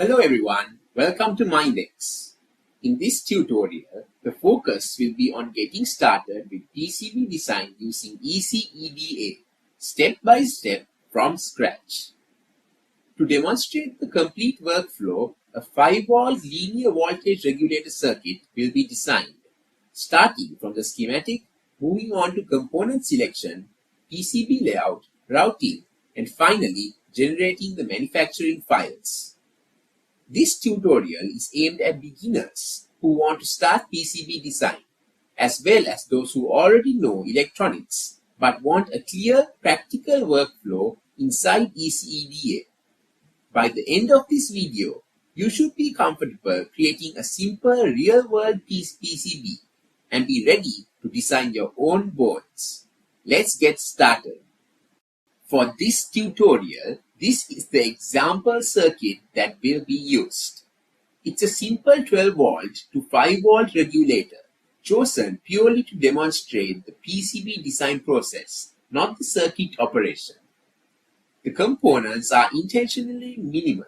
Hello everyone, welcome to Mindex. In this tutorial, the focus will be on getting started with PCB design using EasyEDA, step by step from scratch. To demonstrate the complete workflow, a 5-volt linear voltage regulator circuit will be designed, starting from the schematic, moving on to component selection, PCB layout, routing, and finally generating the manufacturing files. This tutorial is aimed at beginners who want to start PCB design, as well as those who already know electronics but want a clear, practical workflow inside EasyEDA. By the end of this video, you should be comfortable creating a simple real-world PCB and be ready to design your own boards. Let's get started. For this tutorial, this is the example circuit that will be used. It's a simple 12 volt to 5 volt regulator chosen purely to demonstrate the PCB design process, not the circuit operation. The components are intentionally minimal.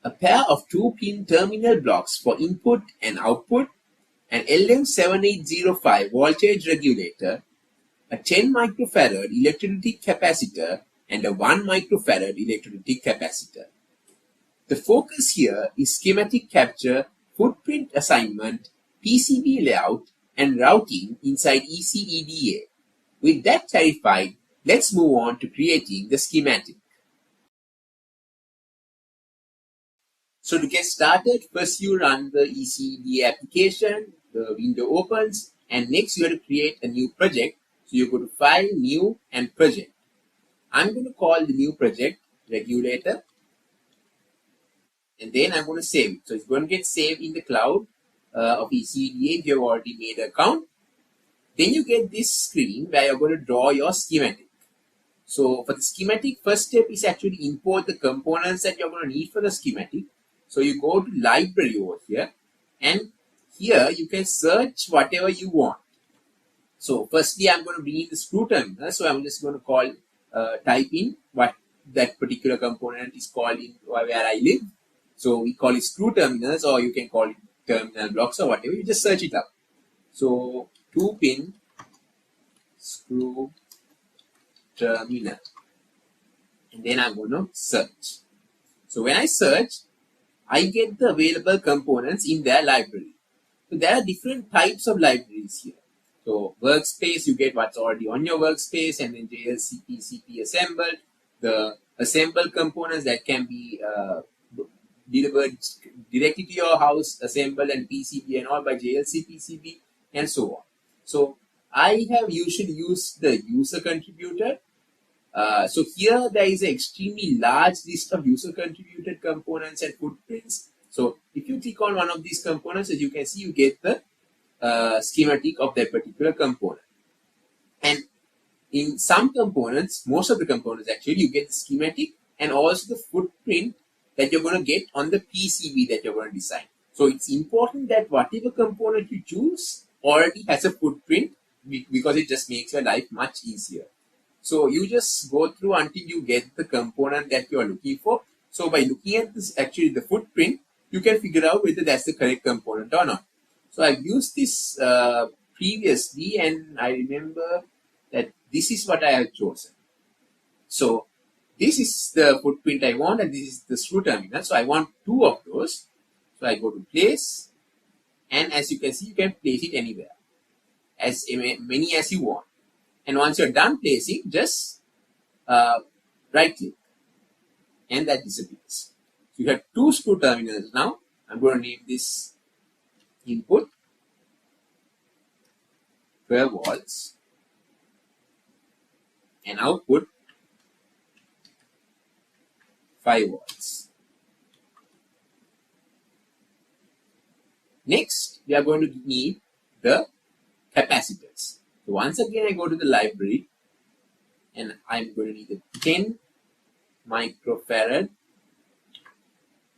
A pair of 2-pin terminal blocks for input and output, an LM7805 voltage regulator, a 10 microfarad electrolytic capacitor, and a 1 microfarad electrolytic capacitor. The focus here is schematic capture, footprint assignment, PCB layout, and routing inside EasyEDA. With that clarified, let's move on to creating the schematic. So to get started, first you run the EasyEDA application, the window opens, and next you have to create a new project. So you go to File, New, and Project. I'm going to call the new project Regulator, and then I'm going to save it. So it's going to get saved in the cloud of EasyEDA if you've already made an account. Then you get this screen where you're going to draw your schematic. So for the schematic, first step is actually import the components that you're going to need for the schematic. So you go to Library over here, and here you can search whatever you want. So firstly, I'm going to bring in the screw terminal. So I'm just going to type in what that particular component is called in where I live. So we call it screw terminals, or you can call it terminal blocks or whatever. You just search it up. So 2-pin screw terminal. And then I'm going to search. So when I search, I get the available components in their library. So there are different types of libraries here. So workspace, you get what's already on your workspace, and then JLC, PCB assembled, the assembled components that can be delivered directly to your house, assembled and PCB and all by JLC PCB, and so on. So I have usually used the user contributor. So here there is an extremely large list of user contributed components and footprints. So if you click on one of these components, as you can see, you get the schematic of that particular component. And in some components, most of the components actually, you get the schematic and also the footprint that you're going to get on the PCB that you're going to design. So it's important that whatever component you choose already has a footprint, because it just makes your life much easier. So you just go through until you get the component that you are looking for. So by looking at this, actually the footprint, you can figure out whether that's the correct component or not. So I've used this previously, and I remember that this is what I have chosen. So this is the footprint I want, and this is the screw terminal. So I want 2 of those. So I go to place, and as you can see, you can place it anywhere, as many as you want. And once you're done placing, just right click, and that disappears. So you have 2 screw terminals now. I'm going to name this input 12 volts and output 5 volts. Next, we are going to need the capacitors. So once again, I go to the library, and I'm going to need a 10 microfarad.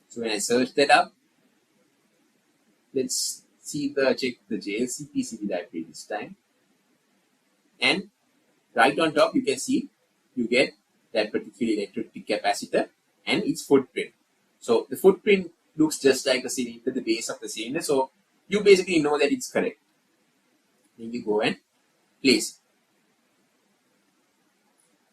So when I search that up, let's check the JLC PCB library this time. And right on top, you can see you get that particular electrolytic capacitor and its footprint. So the footprint looks just like a cylinder, the base of the cylinder. So you basically know that it's correct. Then you go and place it.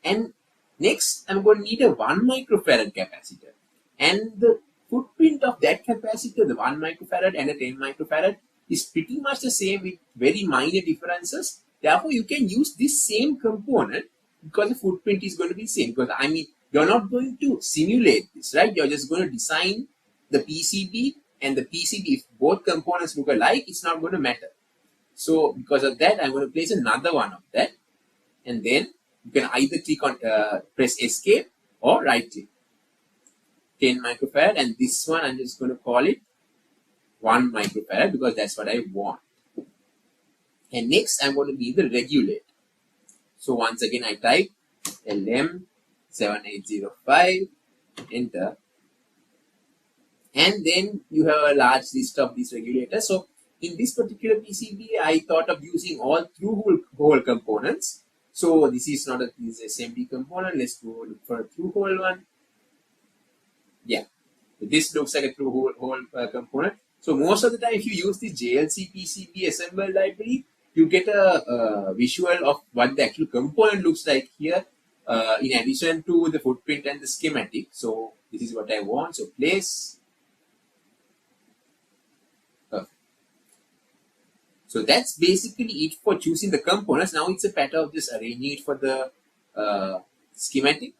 And next, I'm going to need a 1 microfarad capacitor. And the footprint of that capacitor, the 1 microfarad and a 10 microfarad, is pretty much the same with very minor differences. Therefore, you can use this same component because the footprint is going to be same. Because I mean, you're not going to simulate this, right? You're just going to design the PCB, and the PCB, if both components look alike, it's not going to matter. So because of that, I'm going to place another one of that, and then you can either click on press escape or right click. 10 microfarad, and this one I'm just going to call it 1 microfarad because that's what I want. And next I'm going to be the regulator. So once again I type LM7805, enter, and then you have a large list of these regulators. So in this particular PCB, I thought of using all through-hole components. So this is not this SMD component. Let's go look for a through-hole one. Yeah, this looks like a through-hole component. So most of the time, if you use the JLC PCB assemble library, you get a visual of what the actual component looks like here, in addition to the footprint and the schematic. So this is what I want. So place. Perfect. So that's basically it for choosing the components. Now it's a matter of just arranging it for the schematic.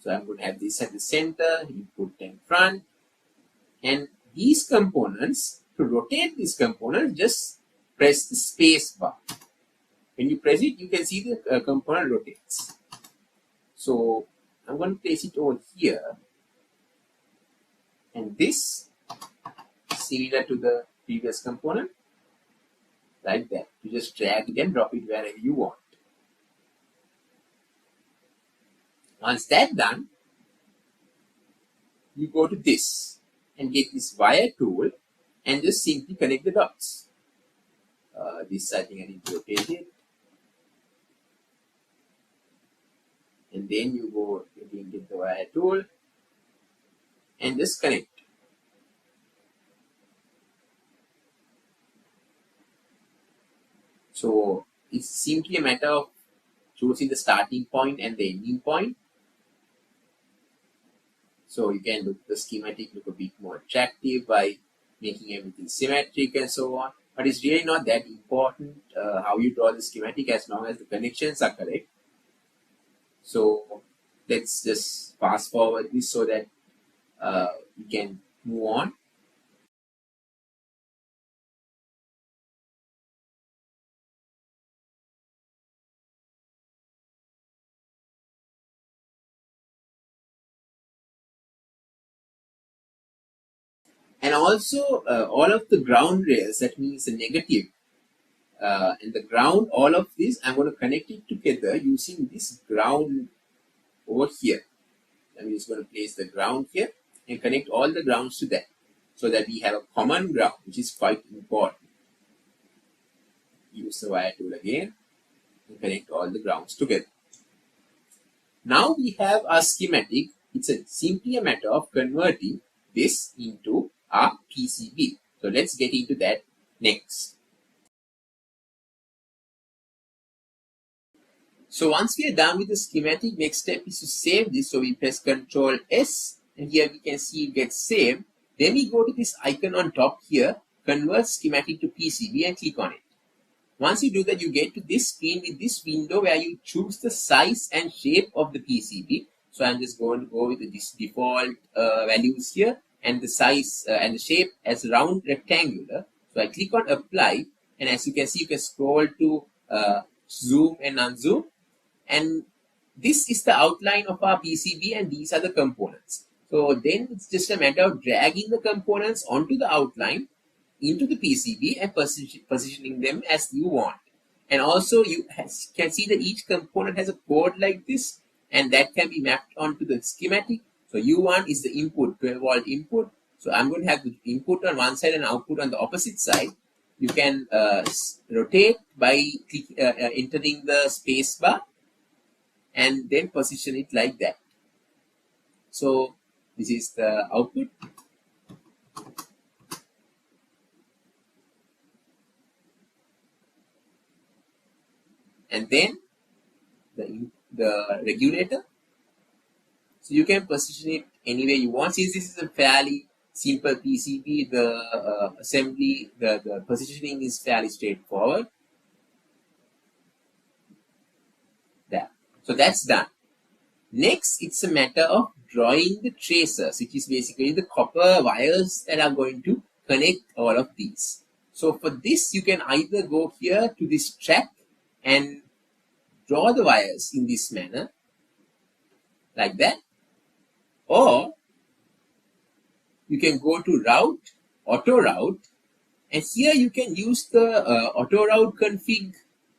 So I'm going to have this at the center, input and front. And these components, to rotate these components, just press the space bar. When you press it, you can see the component rotates. So I'm going to place it over here. And this, similar to the previous component, like that. You just drag it and drop it wherever you want. Once that's done, you go to this and get this wire tool and just simply connect the dots. This I think I need to rotate it. And then you go again, get the wire tool and just connect. So it's simply a matter of choosing the starting point and the ending point. So you can look the schematic look a bit more attractive by making everything symmetric and so on. But it's really not that important how you draw the schematic as long as the connections are correct. So let's just fast forward this so that we can move on. And also all of the ground rails, that means the negative and the ground, all of this, I'm going to connect it together using this ground over here. I'm just going to place the ground here and connect all the grounds to that so that we have a common ground, which is quite important. Use the wire tool again and connect all the grounds together. Now we have our schematic. It's simply a matter of converting this into our PCB. So let's get into that next. So once we are done with the schematic, next step is to save this. So we press Ctrl S and here we can see it gets saved. Then we go to this icon on top here, convert schematic to PCB, and click on it. Once you do that, you get to this screen with this window where you choose the size and shape of the PCB. So I'm just going to go with this default values here, and the size and the shape as round rectangular. So I click on apply, and as you can see, you can scroll to zoom and unzoom. And this is the outline of our PCB, and these are the components. So then it's just a matter of dragging the components onto the outline into the PCB and positioning them as you want. And also you can see that each component has a code like this, and that can be mapped onto the schematic. So U1 is the input, 12-volt input. So I'm going to have the input on one side and output on the opposite side. You can rotate by entering the space bar. and then position it like that. So this is the output. And then the regulator. So you can position it anywhere you want. Since this is a fairly simple PCB, the assembly, the positioning is fairly straightforward. There. So that's done. Next, it's a matter of drawing the tracers, which is basically the copper wires that are going to connect all of these. So for this, you can either go here to this track and draw the wires in this manner, like that, or you can go to route, auto route, and here you can use the auto route config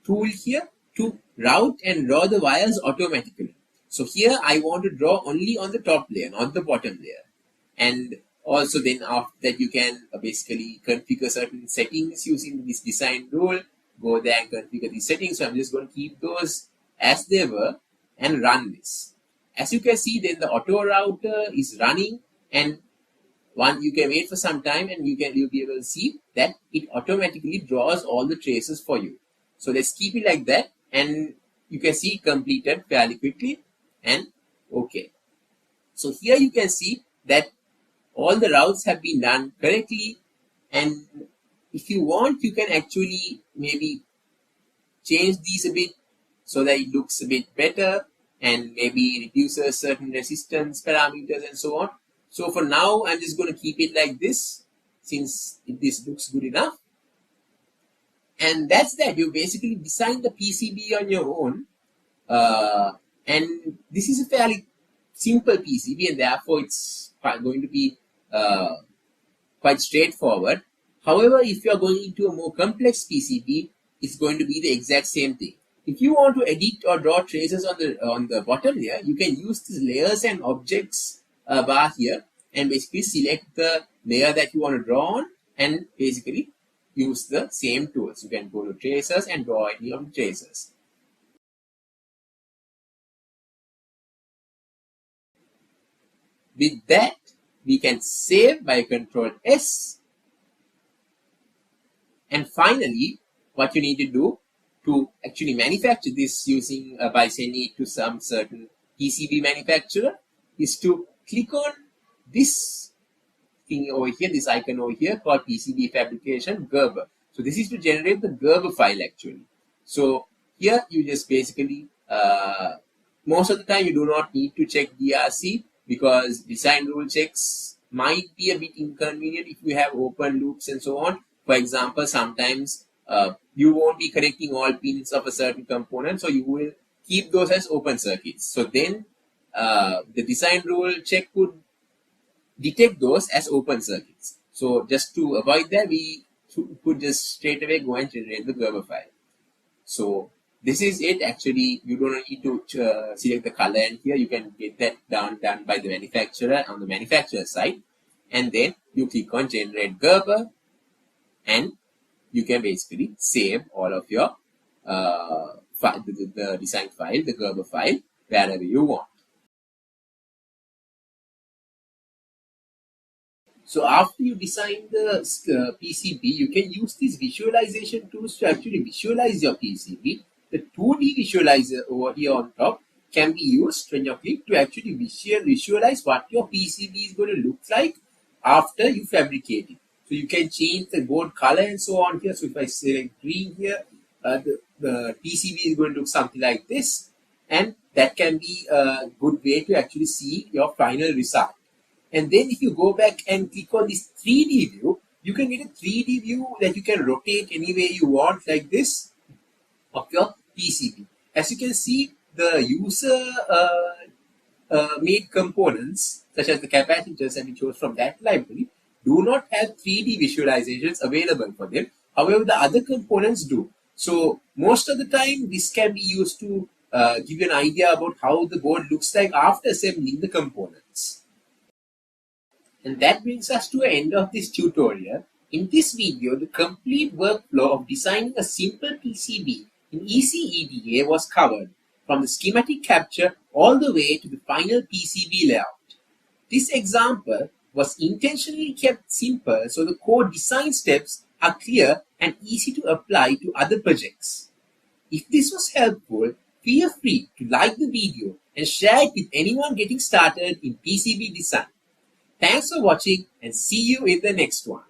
tool here to route and draw the wires automatically. So here I want to draw only on the top layer, not the bottom layer. And also then after that you can basically configure certain settings using this design rule. Go there and configure these settings. So I'm just going to keep those as they were and run this. As you can see, then the auto router is running, and you can wait for some time and you'll be able to see that it automatically draws all the traces for you. So let's keep it like that, and you can see completed fairly quickly and okay. So here you can see that all the routes have been done correctly, and if you want you can actually maybe change these a bit so that it looks a bit better and maybe reduces certain resistance parameters and so on. So for now, I'm just going to keep it like this since this looks good enough. And that's that. You basically designed the PCB on your own. And this is a fairly simple PCB, and therefore it's going to be quite straightforward. However, if you are going into a more complex PCB, it's going to be the exact same thing. If you want to edit or draw traces on the bottom layer, you can use this layers and objects bar here and basically select the layer that you want to draw on and basically use the same tools. You can go to tracers and draw any of the traces. With that, we can save by Control S. And finally, what you need to do to actually manufacture this using by sending it to some certain PCB manufacturer is to click on this thing over here, this icon over here called PCB fabrication Gerber. So this is to generate the Gerber file actually. So here you just basically, most of the time you do not need to check DRC because design rule checks might be a bit inconvenient if you have open loops and so on. For example, sometimes you won't be connecting all pins of a certain component, so you will keep those as open circuits. So then the design rule check would detect those as open circuits. So just to avoid that, we could just straight away go and generate the Gerber file. So this is it. Actually, you don't need to select the color, and here you can get that done by the manufacturer on the manufacturer side. And then you click on generate Gerber, and you can basically save all of your the design file, the Gerber file, wherever you want. So after you design the PCB, you can use these visualization tools to actually visualize your PCB. The 2D visualizer over here on top can be used when you click to actually visualize what your PCB is going to look like after you fabricate it. So you can change the board color and so on here. So if I select green here, the PCB is going to look something like this, and that can be a good way to actually see your final result. And then if you go back and click on this 3D view, you can get a 3D view that you can rotate any way you want like this of your PCB. As you can see, the user made components such as the capacitors and we chose from that library do not have 3D visualizations available for them. However, the other components do. So most of the time, this can be used to give you an idea about how the board looks like after assembling the components. And that brings us to the end of this tutorial. In this video, the complete workflow of designing a simple PCB in EasyEDA was covered. from the schematic capture all the way to the final PCB layout. This example was intentionally kept simple so the code design steps are clear and easy to apply to other projects. If this was helpful, feel free to like the video and share it with anyone getting started in PCB design. Thanks for watching and see you in the next one.